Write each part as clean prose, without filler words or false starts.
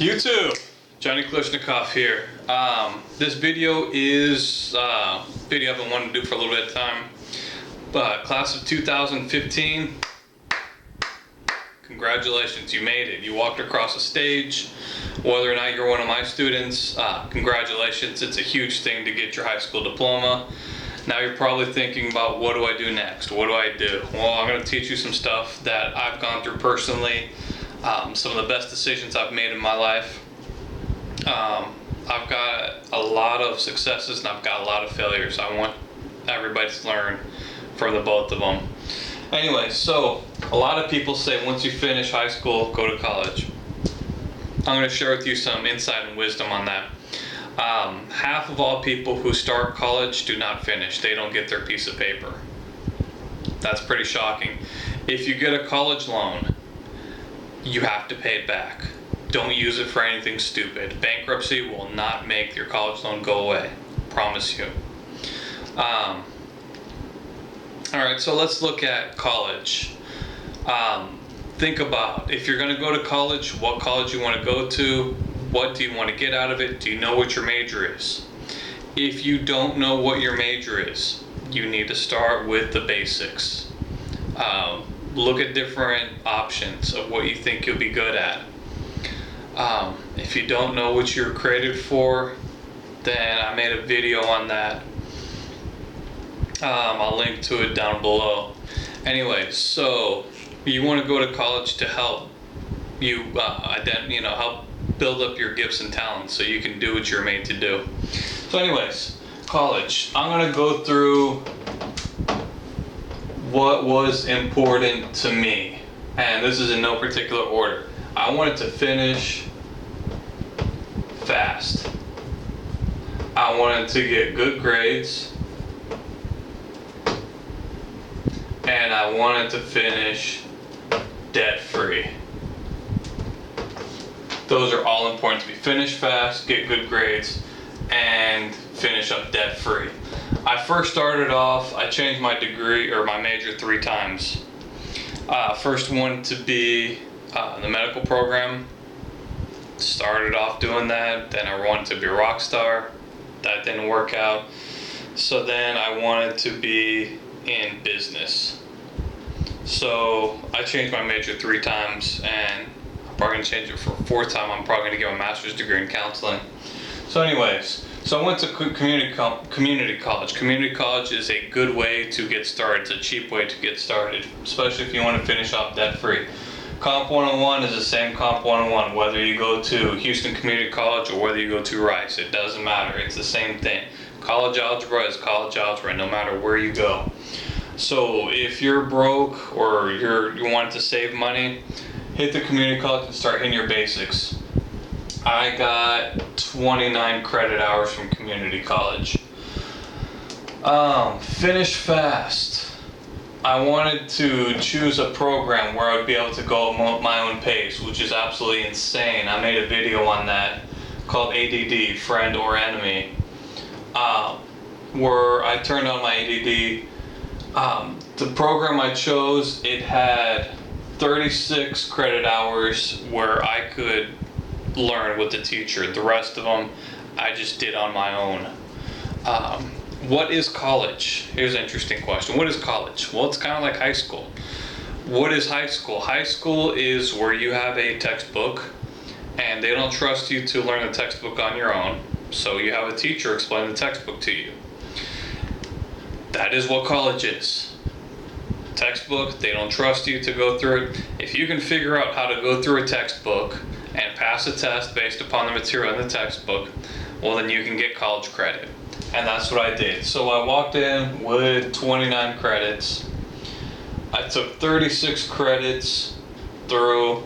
YouTube, Johnny Kalashnikov here. This video is video I've been wanting to do for a little bit of time. But class of 2015, congratulations, you made it. You walked across the stage. Whether or not you're one of my students, congratulations. It's a huge thing to get your high school diploma. Now you're probably thinking about, what do I do next? What do I do? Well, I'm going to teach you some stuff that I've gone through personally. Some of the best decisions I've made in my life. I've got a lot of successes and I've got a lot of failures. I want everybody to learn from the both of them. Anyway, so a lot of people say once you finish high school, go to college. I'm going to share with you some insight and wisdom on that. Half of all people who start college do not finish. They don't get their piece of paper. That's pretty shocking. If you get a college loan, you have to pay it back. Don't use it for anything stupid. Bankruptcy will not make your college loan go away. Promise you. Alright, so let's look at college. Think about, if you're going to go to college, what college you want to go to, what do you want to get out of it, do you know what your major is? If you don't know what your major is, you need to start with the basics. Look at different options of what you think you'll be good at. If you don't know what you're created for, then I made a video on that. I'll link to it down below. Anyway, so you want to go to college to help you, help build up your gifts and talents so you can do what you're made to do. So anyways, college. I'm going to go through what was important to me, and this is in no particular order. I wanted to finish fast. I wanted to get good grades, and I wanted to finish debt-free. Those are all important to me. Finish fast, get good grades, and finish up debt-free. I first started off, I changed my degree or my major 3 times. First one to be the medical program. Started off doing that. Then I wanted to be a rock star. That didn't work out. So then I wanted to be in business. So I changed my major 3 times, and I'm probably going to change it for a 4th time. I'm probably going to get my master's degree in counseling. So anyways, so I went to community college. Community college is a good way to get started. It's a cheap way to get started, especially if you want to finish off debt-free. Comp 101 is the same Comp 101, whether you go to Houston Community College or whether you go to Rice. It doesn't matter. It's the same thing. College algebra is college algebra, no matter where you go. So if you're broke or you want to save money, hit the community college and start hitting your basics. I got 29 credit hours from community college. Finish fast. I wanted to choose a program where I would be able to go at my own pace, which is absolutely insane. I made a video on that called ADD, Friend or Enemy, where I turned on my ADD. The program I chose, it had 36 credit hours where I could learn with the teacher. The rest of them I just did on my own. What is college? Here's an interesting question. What is college? Well, it's kind of like high school. What is high school? High school is where you have a textbook and they don't trust you to learn the textbook on your own, so you have a teacher explain the textbook to you. That is what college is. Textbook, they don't trust you to go through it. If you can figure out how to go through a textbook and pass a test based upon the material in the textbook, well, then you can get college credit. And that's what I did. So I walked in with 29 credits. I took 36 credits through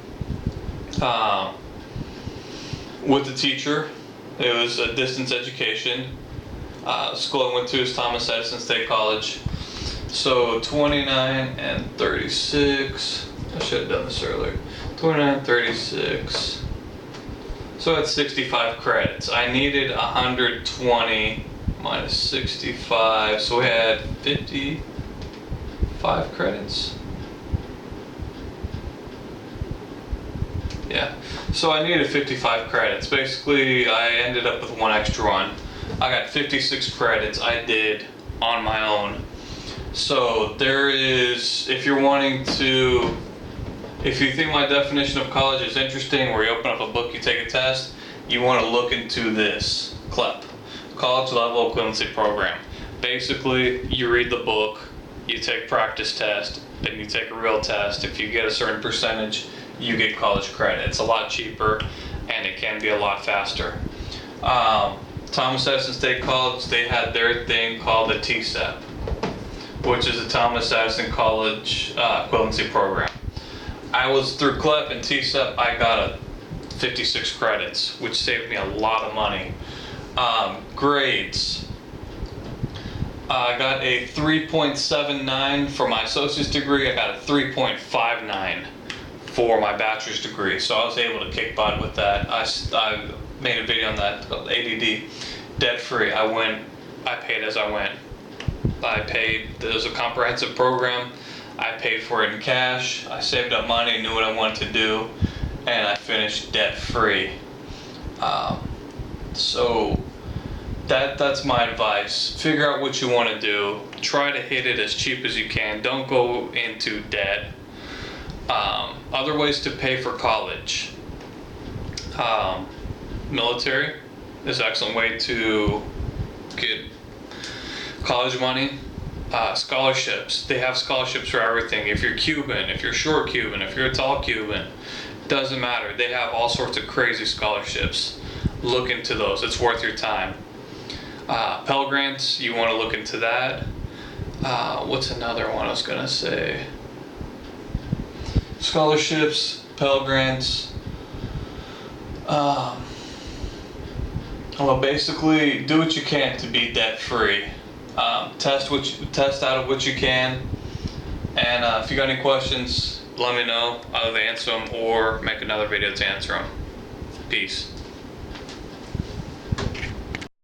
with the teacher. It was a distance education. School I went to is Thomas Edison State College. So 29 and 36. I should have done this earlier. 29, 36. So that's 65 credits. I needed 120 minus 65. So we had 55 credits. Yeah. So I needed 55 credits. Basically, I ended up with one extra one. I got 56 credits I did on my own. So there is, if you're wanting to, if you think my definition of college is interesting, where you open up a book, you take a test, you want to look into this CLEP, College Level Equivalency Program. Basically, you read the book, you take practice test, then you take a real test. If you get a certain percentage, you get college credit. It's a lot cheaper, and it can be a lot faster. Thomas Edison State College, they had their thing called the TSEP, which is the Thomas Edison College Equivalency Program. I was through CLEP and TSEP, I got a 56 credits, which saved me a lot of money. Grades. I got a 3.79 for my associate's degree. I got a 3.59 for my bachelor's degree. So I was able to kick butt with that. I made a video on that called ADD Debt Free. I paid as I went. There was a comprehensive program. I paid for it in cash. I saved up money, knew what I wanted to do, and I finished debt free. So that's my advice. Figure out what you want to do. Try to hit it as cheap as you can. Don't go into debt. Other ways to pay for college. Military is an excellent way to get college money. Scholarships. They have scholarships for everything. If you're Cuban, if you're short Cuban, if you're a tall Cuban, doesn't matter. They have all sorts of crazy scholarships. Look into those. It's worth your time. Pell Grants, you want to look into that. What's another one I was going to say? Scholarships, Pell Grants. Well, basically, do what you can to be debt free. Test out of what you can. And if you got any questions, let me know. I'll either answer them or make another video to answer them. Peace.